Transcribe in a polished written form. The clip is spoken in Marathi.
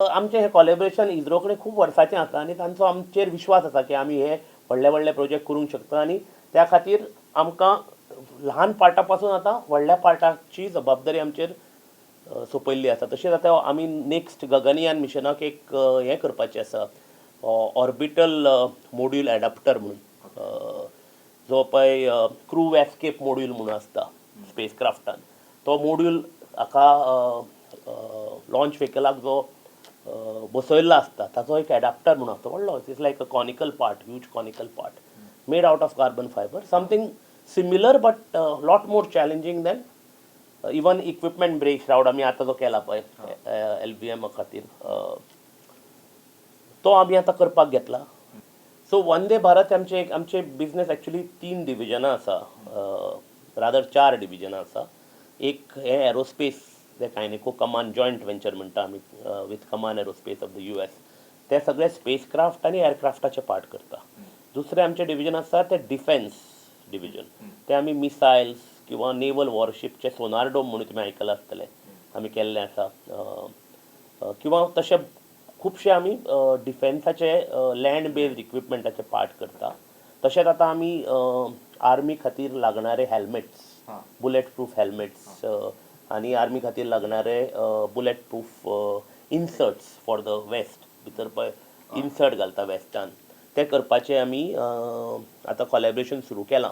आमचें हें कोलॅबोरेशन इस्रो कडेन खूब वर्सांचें आसा आनी तांचो आमचेर विश्वास आसा की आमी हे व्हडले व्हडले प्रोजेक्ट करूंक शकता आनी त्या खातीर आमकां ल्हान पार्टा पासून आतां व्हडल्या पार्टाची जबाबदारी आमचेर सोंपयल्ली आसा. तशेंच आतां आमी नेक्स्ट गगनयान मिशनाक एक हें करपाचें आसा, ऑर्बिटल मोड्यूल एडाप्टर म्हणून, जो पळय क्रू एस्केप मोड्यूल म्हणून आसता स्पेसक्राफ्टान. तो मोड्यूल हाका लॉन्च व्हेकलाक जो बसयल्लो आसता ताचो एक एडाप्टर म्हणून आसता व्हडलो. It's like a conical part, huge conical part made out of carbon fibre, something similar but lot more challenging than even equipment brake shroud आमी आतां जो केला पळय LBM खातीर, तो आमी आतां करपाक घेतला. सो वंदे भारत आमचे बिझनेस एक्चुली 3 डिविजनां आसा, रादर 4 डिविजनां आसा. एक हे एरोस्पेस, जे कायनेको कमान जॉयंट वेंचर म्हणटा आमी विथ कमान एरोस्पेस ऑफ द US, ते सगळे स्पेसक्राफ्ट आनी एअरक्राफ्टाचे पार्ट करता. दुसरें आमचें डिविजन आसा तें डिफेन्स डिविजन. ते आमी मिसायल्स किंवा नेवल वॉरशिपचे सोनार डोम म्हणून तुमी आयकलां आसतलें, आमी केल्लें आसा. किंवा तशे खुबशे आमी डिफेन्साचे लँड बेस्ड इक्विपमेंटाचे पार्ट करता. तशेंच आतां आमी आर्मी खातीर लागणारे हेल्मेट्स, बुलेट प्रूफ हेल्मेट्स, आनी आर्मी खातीर लागणारे bullet proof inserts for the vest, भितर पळय इन्सर्ट घालता वेस्टान, ते करपाचें आमी आतां कोलॅबोरेशन सुरू केलां.